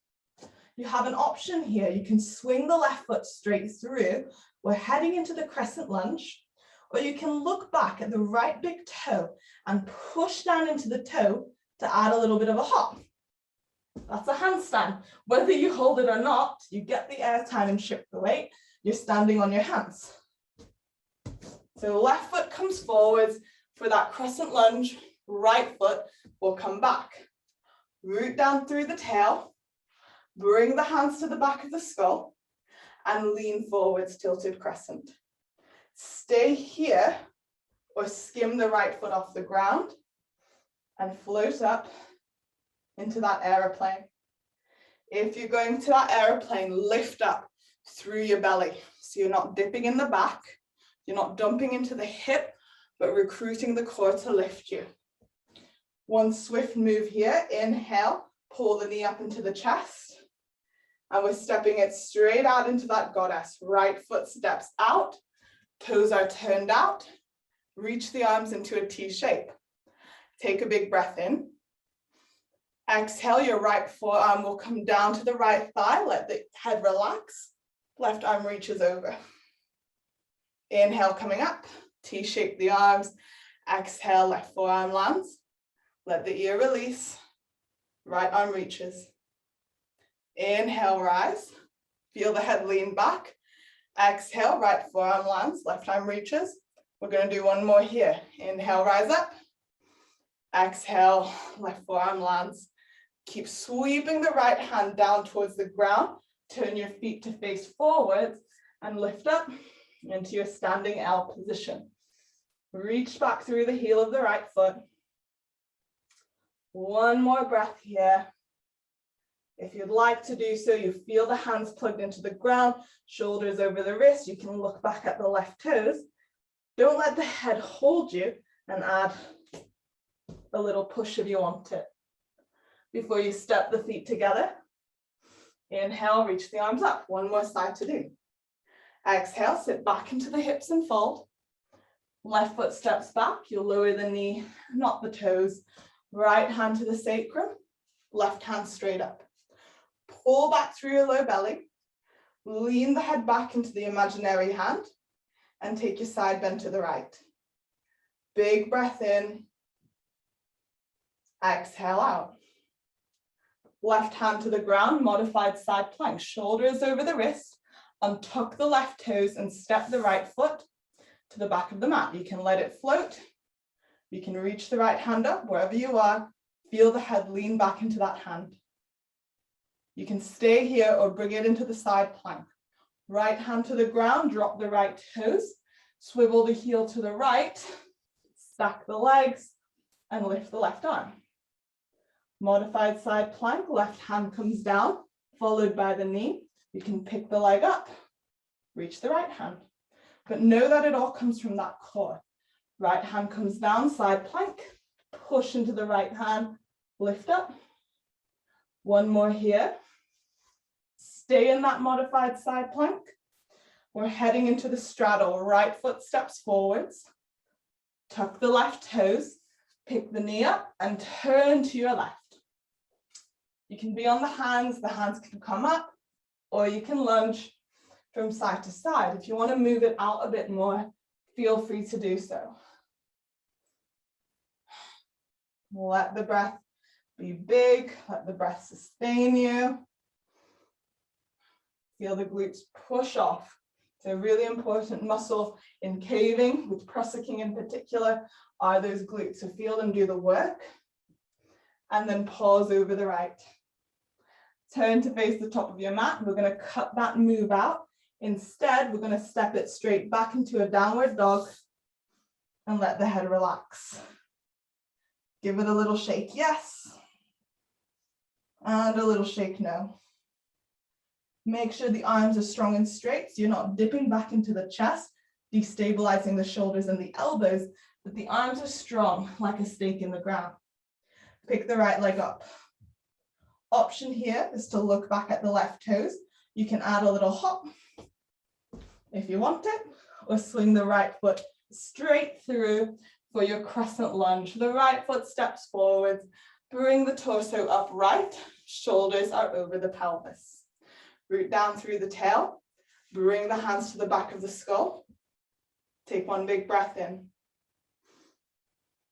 You have an option here. You can swing the left foot straight through. We're heading into the crescent lunge. Or you can look back at the right big toe and push down into the toe to add a little bit of a hop. That's a handstand. Whether you hold it or not, you get the air time and shift the weight. You're standing on your hands. So left foot comes forwards for that crescent lunge. Right foot will come back. Root down through the tail. Bring the hands to the back of the skull and lean forwards, tilted crescent. Stay here or skim the right foot off the ground and float up into that aeroplane. If you're going to that aeroplane, lift up through your belly. So you're not dipping in the back, you're not dumping into the hip, but recruiting the core to lift you. One swift move here, inhale, pull the knee up into the chest. And we're stepping it straight out into that goddess. Right foot steps out, toes are turned out. Reach the arms into a T shape. Take a big breath in. Exhale, your right forearm will come down to the right thigh. Let the head relax. Left arm reaches over. Inhale, coming up. T-shape the arms. Exhale, left forearm lands. Let the ear release. Right arm reaches. Inhale, rise. Feel the head lean back. Exhale, right forearm lands. Left arm reaches. We're going to do one more here. Inhale, rise up. Exhale, left forearm lands. Keep sweeping the right hand down towards the ground. Turn your feet to face forwards and lift up into your standing L position. Reach back through the heel of the right foot. One more breath here. If you'd like to do so, you feel the hands plugged into the ground, shoulders over the wrist. You can look back at the left toes. Don't let the head hold you and add a little push if you want it. Before you step the feet together, inhale, reach the arms up. One more side to do. Exhale, sit back into the hips and fold. Left foot steps back. You'll lower the knee, not the toes. Right hand to the sacrum, left hand straight up. Pull back through your low belly. Lean the head back into the imaginary hand and take your side bend to the right. Big breath in. Exhale out. Left hand to the ground, modified side plank. Shoulders over the wrist. Untuck the left toes and step the right foot to the back of the mat. You can let it float. You can reach the right hand up wherever you are. Feel the head lean back into that hand. You can stay here or bring it into the side plank. Right hand to the ground, drop the right toes, swivel the heel to the right, stack the legs, and lift the left arm. Modified side plank, left hand comes down, followed by the knee. You can pick the leg up, reach the right hand. But know that it all comes from that core. Right hand comes down, side plank, push into the right hand, lift up. One more here. Stay in that modified side plank. We're heading into the straddle. Right foot steps forwards. Tuck the left toes, pick the knee up and turn to your left. You can be on the hands can come up, or you can lunge from side to side. If you want to move it out a bit more, feel free to do so. Let the breath be big, let the breath sustain you. Feel the glutes push off. It's a really important muscle in caving, with pressing in particular, are those glutes. So feel them do the work. And then pause over the right. Turn to face the top of your mat. We're going to cut that move out. Instead, we're going to step it straight back into a downward dog and let the head relax. Give it a little shake, yes. And a little shake, no. Make sure the arms are strong and straight, so you're not dipping back into the chest, destabilizing the shoulders and the elbows, but the arms are strong like a stake in the ground. Pick the right leg up. Option here is to look back at the left toes. You can add a little hop if you want it, or swing the right foot straight through for your crescent lunge. The right foot steps forward, bring the torso upright, shoulders are over the pelvis. Root down through the tail, bring the hands to the back of the skull. Take one big breath in.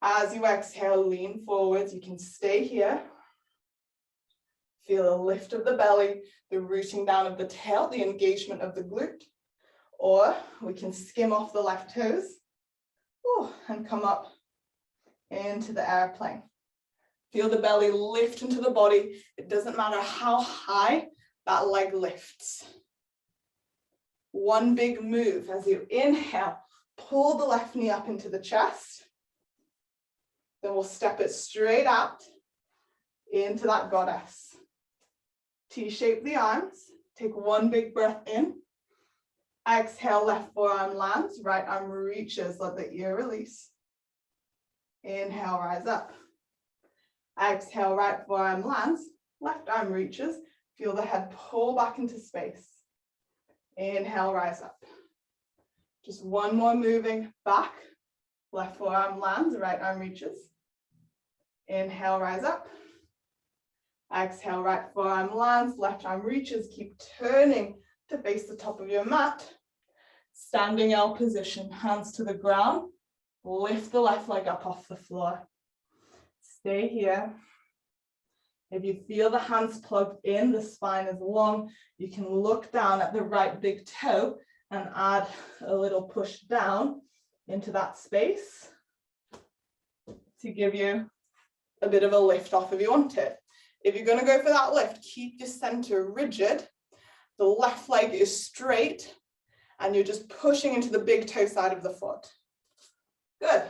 As you exhale, lean forward. You can stay here. Feel a lift of the belly, the rooting down of the tail, the engagement of the glute. Or we can skim off the left toes and come up into the airplane. Feel the belly lift into the body. It doesn't matter how high that leg lifts. One big move as you inhale, pull the left knee up into the chest. Then we'll step it straight out into that goddess. T-shape the arms. Take one big breath in. Exhale, left forearm lands, right arm reaches, let the ear release. Inhale, rise up. Exhale, right forearm lands, left arm reaches. Feel the head pull back into space. Inhale, rise up. Just one more moving back. Left forearm lands, right arm reaches. Inhale, rise up. Exhale, right forearm lands, left arm reaches. Keep turning to face the top of your mat. Standing L position, hands to the ground. Lift the left leg up off the floor. Stay here. If you feel the hands plugged in, the spine is long, you can look down at the right big toe and add a little push down into that space to give you a bit of a lift off if you want it. If you're going to go for that lift, keep your center rigid. The left leg is straight and you're just pushing into the big toe side of the foot. Good.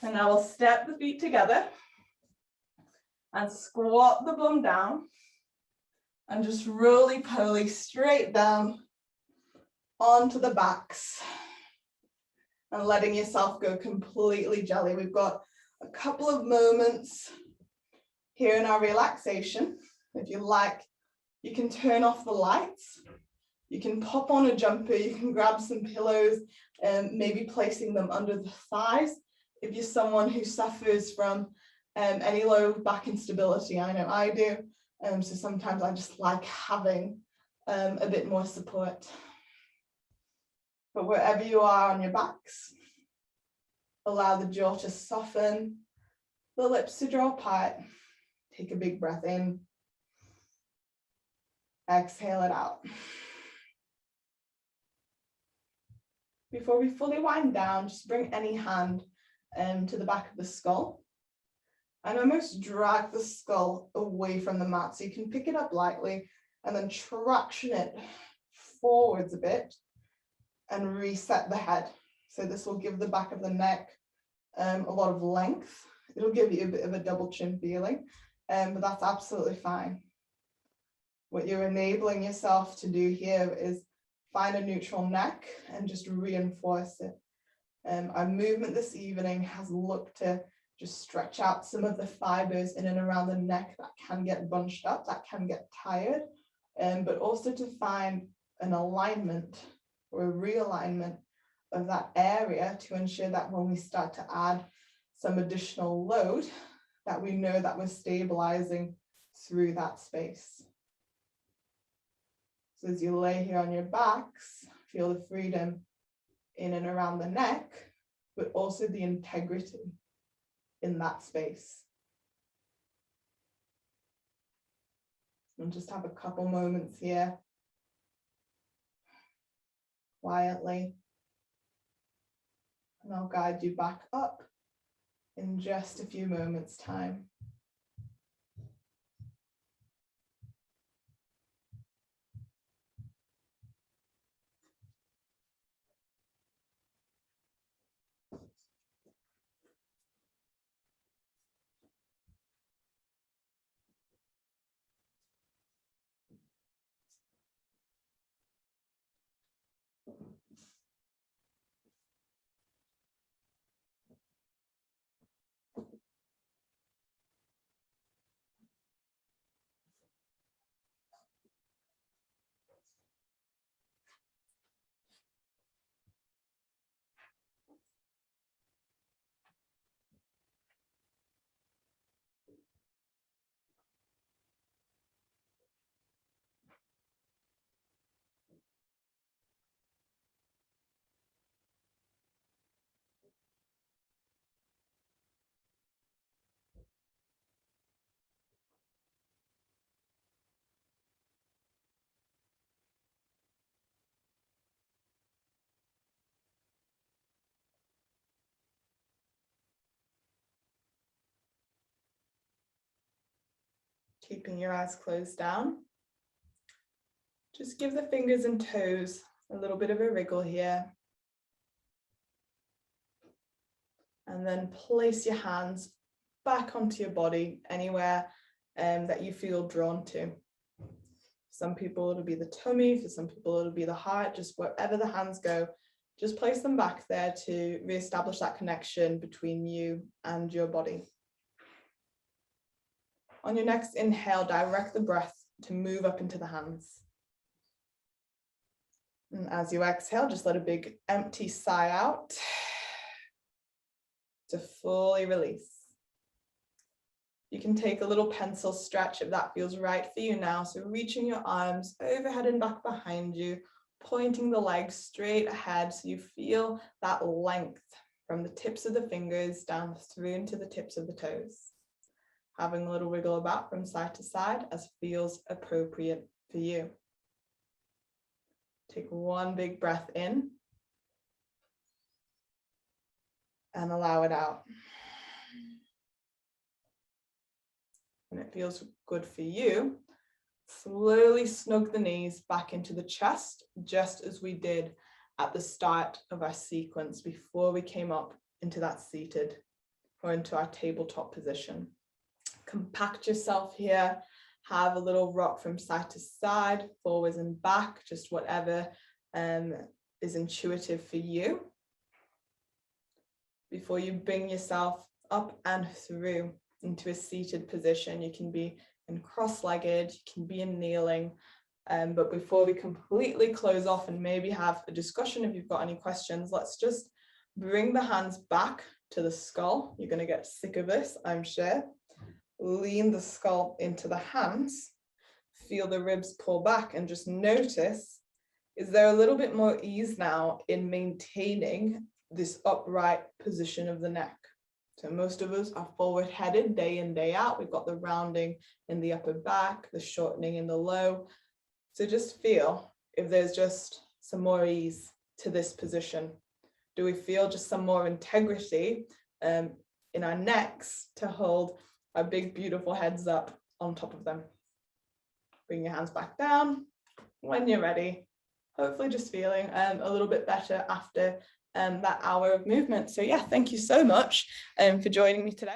And now we'll step the feet together and squat the bum down and just roly-poly straight down onto the backs and letting yourself go completely jelly. We've got a couple of moments here in our relaxation. If you like, you can turn off the lights. You can pop on a jumper. You can grab some pillows and maybe placing them under the thighs. If you're someone who suffers from any low back instability, I know I do. So sometimes I just like having a bit more support. But wherever you are on your backs, allow the jaw to soften, the lips to draw apart. Take a big breath in. Exhale it out. Before we fully wind down, just bring any hand to the back of the skull and almost drag the skull away from the mat. So you can pick it up lightly and then traction it forwards a bit and reset the head. So this will give the back of the neck a lot of length. It'll give you a bit of a double chin feeling, but that's absolutely fine. What you're enabling yourself to do here is find a neutral neck and just reinforce it. Our movement this evening has looked to just stretch out some of the fibers in and around the neck that can get bunched up, that can get tired, but also to find an alignment or a realignment of that area to ensure that when we start to add some additional load, that we know that we're stabilizing through that space. So as you lay here on your backs, feel the freedom in and around the neck, but also the integrity in that space. And just have a couple moments here, quietly. And I'll guide you back up in just a few moments' time. Keeping your eyes closed down. Just give the fingers and toes a little bit of a wriggle here. And then place your hands back onto your body, anywhere that you feel drawn to. Some people it'll be the tummy, for some people it'll be the heart, just wherever the hands go, just place them back there to reestablish that connection between you and your body. On your next inhale, direct the breath to move up into the hands. And as you exhale, just let a big empty sigh out to fully release. You can take a little pencil stretch if that feels right for you now. So reaching your arms overhead and back behind you, pointing the legs straight ahead so you feel that length from the tips of the fingers down through into the tips of the toes. Having a little wiggle about from side to side as feels appropriate for you. Take one big breath in and allow it out. When it feels good for you, slowly snug the knees back into the chest, just as we did at the start of our sequence before we came up into that seated or into our tabletop position. Compact yourself here, have a little rock from side to side, forwards and back, just whatever is intuitive for you. Before you bring yourself up and through into a seated position, you can be in cross-legged, you can be in kneeling, but before we completely close off and maybe have a discussion, if you've got any questions, let's just bring the hands back to the skull. You're going to get sick of this, I'm sure. Lean the skull into the hands, feel the ribs pull back, and just notice, is there a little bit more ease now in maintaining this upright position of the neck? So most of us are forward headed day in, day out. We've got the rounding in the upper back, the shortening in the low. So just feel if there's just some more ease to this position. Do we feel just some more integrity in our necks to hold our big, beautiful heads up on top of them? Bring your hands back down when you're ready. Hopefully just feeling a little bit better after that hour of movement. So yeah, thank you so much for joining me today.